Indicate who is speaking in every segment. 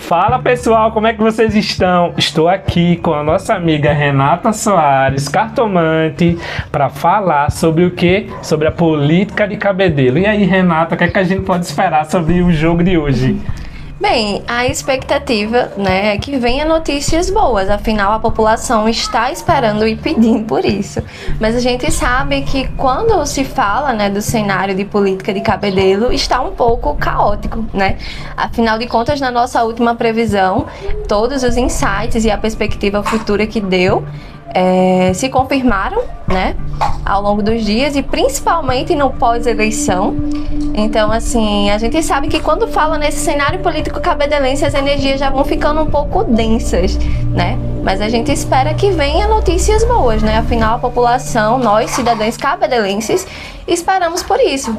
Speaker 1: Fala pessoal, como é que vocês estão? Estou aqui com a nossa amiga Renata Soares, cartomante, para falar sobre o quê? Sobre a política de Cabedelo. E aí, Renata, o que é que a gente pode esperar sobre o jogo de hoje?
Speaker 2: Bem, a expectativa, né, é que venha notícias boas, afinal a população está esperando e pedindo por isso. Mas a gente sabe que quando se fala, né, do cenário de política de Cabedelo, está um pouco caótico, né? Afinal de contas, na nossa última previsão, todos os insights e a perspectiva futura que deu se confirmaram, né, ao longo dos dias e principalmente no pós-eleição. Então, assim, a gente sabe que quando fala nesse cenário político cabedelense, as energias já vão ficando um pouco densas, né? Mas a gente espera que venha notícias boas, né? Afinal, a população, nós, cidadãos cabedelenses, esperamos por isso.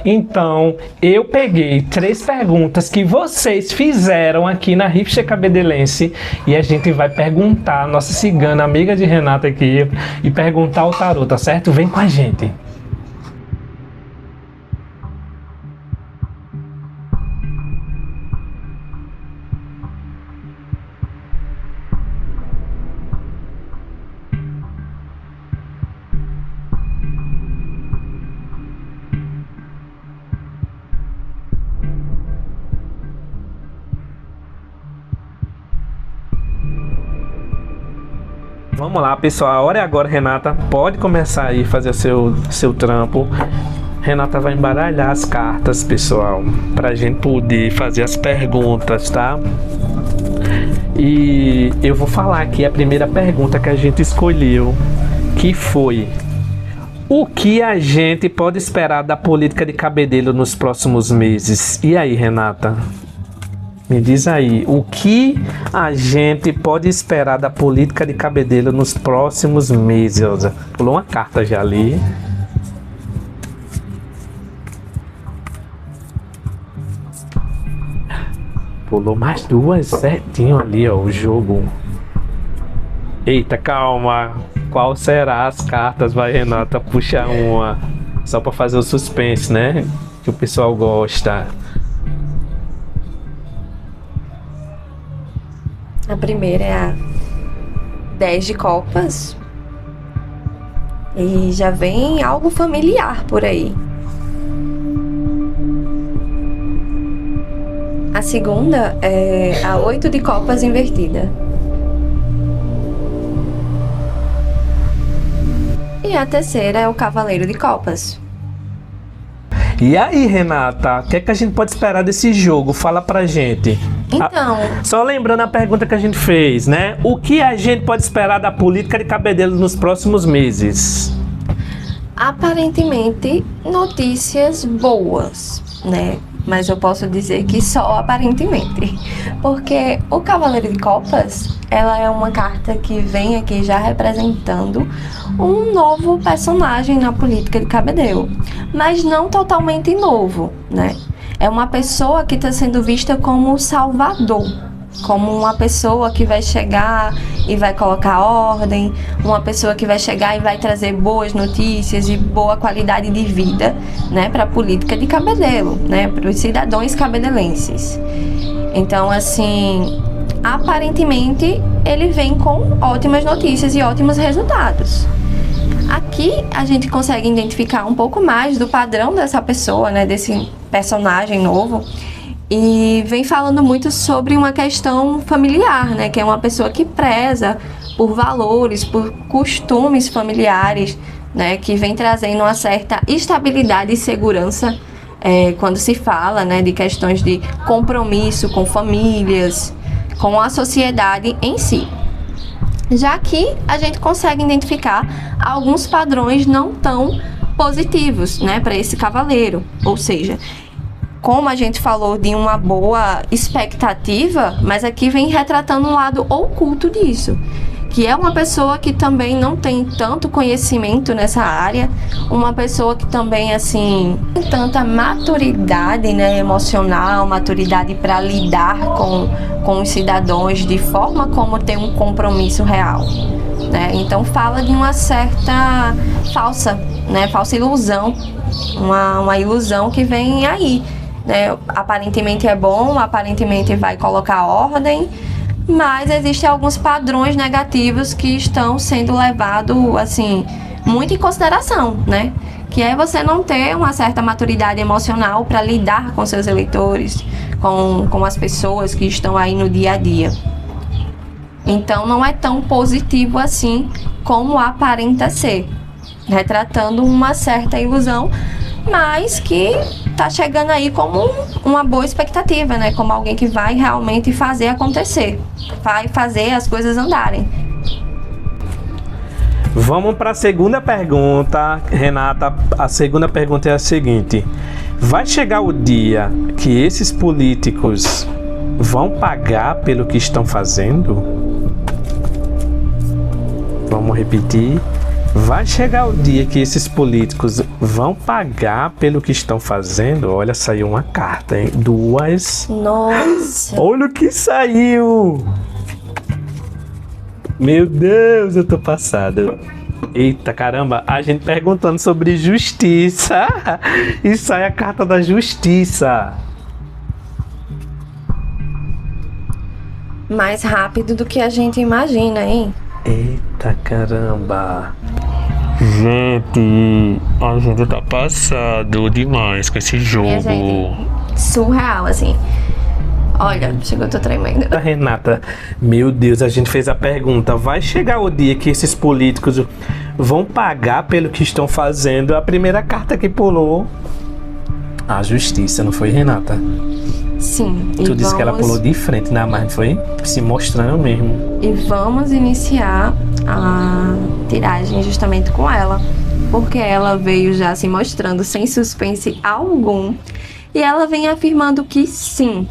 Speaker 1: Então, eu peguei 3 perguntas que vocês fizeram aqui na Rixa Cabedelense e a gente vai perguntar a nossa cigana, amiga de Renata aqui, e perguntar o tarô, tá certo? Vem com a gente. Vamos lá, pessoal, a hora é agora, Renata. Pode começar aí a fazer seu trampo. Renata vai embaralhar as cartas, pessoal, pra gente poder fazer as perguntas, tá? E eu vou falar aqui a primeira pergunta que a gente escolheu, que foi: o que a gente pode esperar da política de Cabedelo nos próximos meses? E aí, Renata? Me diz aí, o que a gente pode esperar da política de Cabedelo nos próximos meses, Elza? Pulou uma carta já ali. Pulou mais 2, certinho ali, ó, o jogo. Eita, calma. Qual será as cartas? Vai, Renata, puxa uma. Só para fazer o suspense, né? Que o pessoal gosta.
Speaker 2: A primeira é a 10 de copas. E já vem algo familiar por aí. A segunda é a 8 de copas invertida. E a terceira é o cavaleiro de copas.
Speaker 1: E aí, Renata, o que é que a gente pode esperar desse jogo? Fala pra gente.
Speaker 2: Então,
Speaker 1: só lembrando a pergunta que a gente fez, né? O que a gente pode esperar da política de Cabedelo nos próximos meses?
Speaker 2: aparentemente notícias boas, né? Mas eu posso dizer que só aparentemente, porque o Cavaleiro de Copas, ela é uma carta que vem aqui já representando um novo personagem na política de Cabedelo, mas não totalmente novo, né? É uma pessoa que está sendo vista como o salvador, como uma pessoa que vai chegar e vai colocar ordem, uma pessoa que vai chegar e vai trazer boas notícias e boa qualidade de vida, né, para a política de Cabedelo, né, para os cidadãos cabedelenses. Então, assim, aparentemente ele vem com ótimas notícias e ótimos resultados. Aqui a gente consegue identificar um pouco mais do padrão dessa pessoa, né, desse personagem novo. E vem falando muito sobre uma questão familiar, né? Que é uma pessoa que preza por valores, por costumes familiares, né? Que vem trazendo uma certa estabilidade e segurança quando se fala, né? De questões de compromisso com famílias, com a sociedade em si. Já que a gente consegue identificar alguns padrões não tão positivos, né? Para esse cavaleiro, ou seja, como a gente falou de uma boa expectativa, mas aqui vem retratando um lado oculto disso, que é uma pessoa que também não tem tanto conhecimento nessa área, uma pessoa que também, assim, tem tanta maturidade, né, emocional, maturidade para lidar com os cidadãos de forma como ter um compromisso real, né? Então fala de uma certa falsa ilusão, uma ilusão que vem aí, né? Aparentemente é bom, aparentemente vai colocar ordem, mas existem alguns padrões negativos que estão sendo levados, assim, muito em consideração, né? Que é você não ter uma certa maturidade emocional para lidar com seus eleitores, com as pessoas que estão aí no dia a dia. Então não é tão positivo assim como aparenta ser, retratando uma certa ilusão, mas que tá chegando aí como uma boa expectativa, né? Como alguém que vai realmente fazer acontecer, vai fazer as coisas andarem.
Speaker 1: Vamos para a segunda pergunta, Renata. A segunda pergunta é a seguinte: vai chegar o dia que esses políticos vão pagar pelo que estão fazendo? Vamos repetir. Vai chegar o dia que esses políticos vão pagar pelo que estão fazendo? Olha, saiu uma carta, hein? Duas.
Speaker 2: Nossa!
Speaker 1: Olha o que saiu! Meu Deus, eu tô passado. Eita, caramba, a gente perguntando sobre justiça e sai a carta da justiça.
Speaker 2: Mais rápido do que a gente imagina, hein?
Speaker 1: Eita, caramba. Gente, a gente tá passado demais com esse jogo.
Speaker 2: Gente, surreal, assim. Olha, chegou, eu tô tremendo.
Speaker 1: Renata, meu Deus, a gente fez a pergunta: vai chegar o dia que esses políticos vão pagar pelo que estão fazendo? A primeira carta que pulou, a justiça, não foi, Renata?
Speaker 2: Sim.
Speaker 1: Tu disse que ela pulou de frente na margem, foi? Se mostrando mesmo.
Speaker 2: E vamos iniciar a tiragem justamente com ela, porque ela veio já se mostrando sem suspense algum, e ela vem afirmando que sim,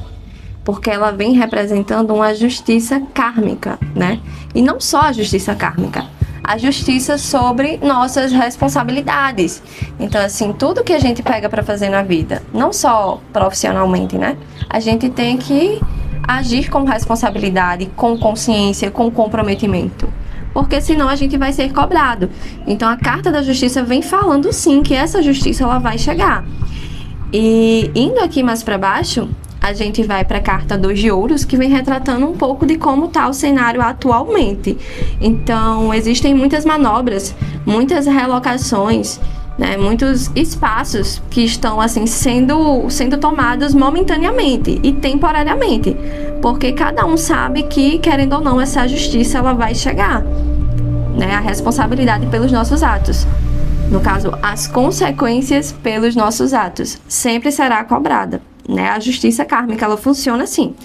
Speaker 2: porque ela vem representando uma justiça kármica, né? E não só a justiça kármica, a justiça sobre nossas responsabilidades. Então, assim, tudo que a gente pega para fazer na vida, não só profissionalmente, né? A gente tem que agir com responsabilidade, com consciência, com comprometimento, porque senão a gente vai ser cobrado. Então, a carta da justiça vem falando sim que essa justiça ela vai chegar. E indo aqui mais para baixo, a gente vai para a carta 2 de ouros, que vem retratando um pouco de como está o cenário atualmente. Então, existem muitas manobras, muitas relocações, né, muitos espaços que estão assim sendo tomados momentaneamente e temporariamente, porque cada um sabe que, querendo ou não, essa justiça ela vai chegar, né, a responsabilidade pelos nossos atos. No caso, as consequências pelos nossos atos sempre será cobrada, né? A justiça kármica, ela funciona assim.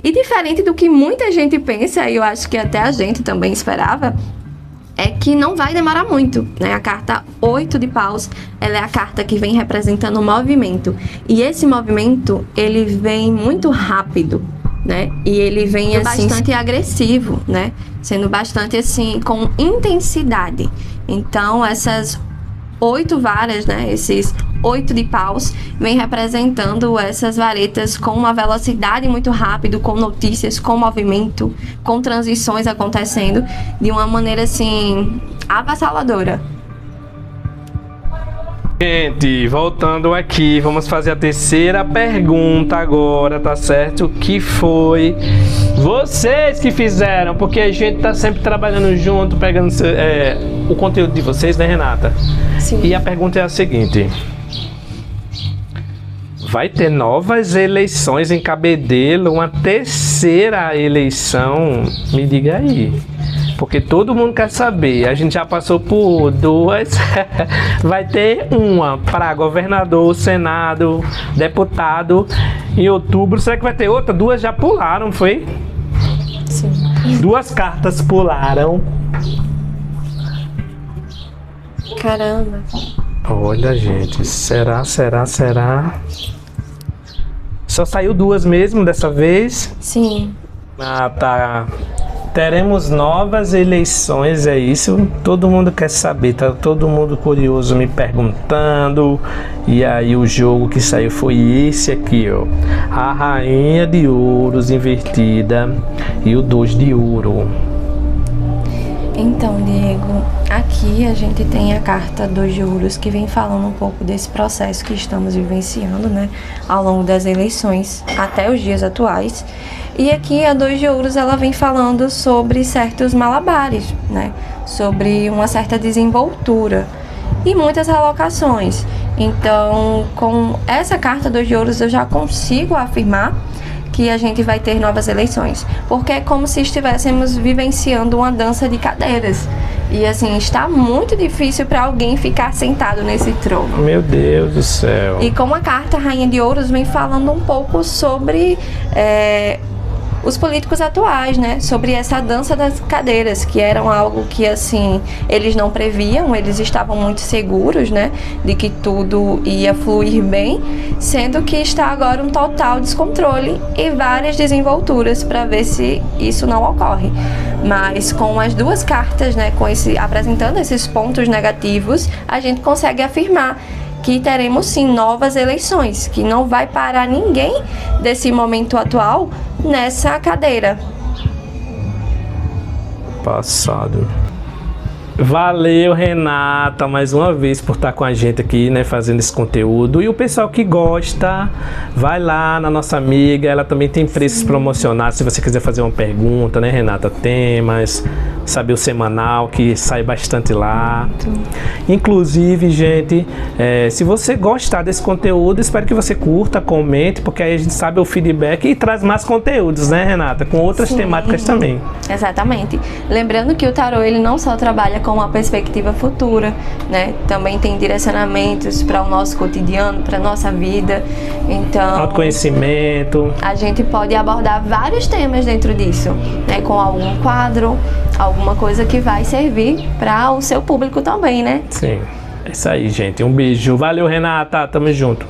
Speaker 2: E diferente do que muita gente pensa, e eu acho que até a gente também esperava, é que não vai demorar muito, né? A carta 8 de paus, ela é a carta que vem representando o movimento. E esse movimento, ele vem muito rápido, né? E ele vem assim, bastante agressivo, né? Sendo bastante assim, com intensidade. Então, essas 8 varas, né? Esses 8 de paus, vem representando essas varetas com uma velocidade muito rápida, com notícias, com movimento, com transições acontecendo de uma maneira assim avassaladora.
Speaker 1: Gente, voltando aqui, vamos fazer a terceira pergunta agora, tá certo? Que foi vocês que fizeram, porque a gente tá sempre trabalhando junto, pegando o conteúdo de vocês, né, Renata?
Speaker 2: Sim.
Speaker 1: E a pergunta é a seguinte: vai ter novas eleições em Cabedelo, uma terceira eleição? Me diga aí. Porque todo mundo quer saber. A gente já passou por 2. Vai ter uma para governador, senado, deputado em outubro. Será que vai ter outra? 2 já pularam, foi?
Speaker 2: Sim.
Speaker 1: 2 cartas pularam.
Speaker 2: Caramba.
Speaker 1: Olha, gente. Será? Só saiu 2 mesmo dessa vez?
Speaker 2: Sim.
Speaker 1: Ah, tá. Teremos novas eleições, é isso? Todo mundo quer saber, tá todo mundo curioso me perguntando. E aí o jogo que saiu foi esse aqui, ó. A rainha de ouros invertida e o 2 de ouro.
Speaker 2: Então, Diego, aqui a gente tem a carta dos juros que vem falando um pouco desse processo que estamos vivenciando, né, ao longo das eleições até os dias atuais. E aqui a dois de ouros ela vem falando sobre certos malabares, né, sobre uma certa desenvoltura e muitas relocações. Então, com essa carta dos de ouros eu já consigo afirmar que a gente vai ter novas eleições, porque é como se estivéssemos vivenciando uma dança de cadeiras. E assim, está muito difícil para alguém ficar sentado nesse trono.
Speaker 1: Meu Deus do céu.
Speaker 2: E como a carta Rainha de Ouros vem falando um pouco sobre os políticos atuais, né? Sobre essa dança das cadeiras, que eram algo que, assim, eles não previam, eles estavam muito seguros, né? De que tudo ia fluir bem, sendo que está agora um total descontrole e várias desenvolturas para ver se isso não ocorre. Mas com as duas cartas, né? Apresentando esses pontos negativos, a gente consegue afirmar que teremos sim novas eleições, que não vai parar ninguém desse momento atual nessa cadeira.
Speaker 1: Passado. Valeu, Renata, mais uma vez por estar com a gente aqui, né, fazendo esse conteúdo. E o pessoal que gosta, vai lá na nossa amiga, ela também tem preços promocionados. Se você quiser fazer uma pergunta, né, Renata, temas, saber o semanal, que sai bastante lá. Inclusive, gente, se você gostar desse conteúdo, espero que você curta, comente, porque aí a gente sabe o feedback e traz mais conteúdos, né, Renata, com outras temáticas também.
Speaker 2: Exatamente. Lembrando que o tarô, ele não só trabalha com uma perspectiva futura, né? Também tem direcionamentos para o nosso cotidiano, para a nossa vida. Então,
Speaker 1: autoconhecimento.
Speaker 2: A gente pode abordar vários temas dentro disso, né? Com algum quadro, alguma coisa que vai servir para o seu público também, né?
Speaker 1: Sim. É isso aí, gente. Um beijo. Valeu, Renata. Tamo junto.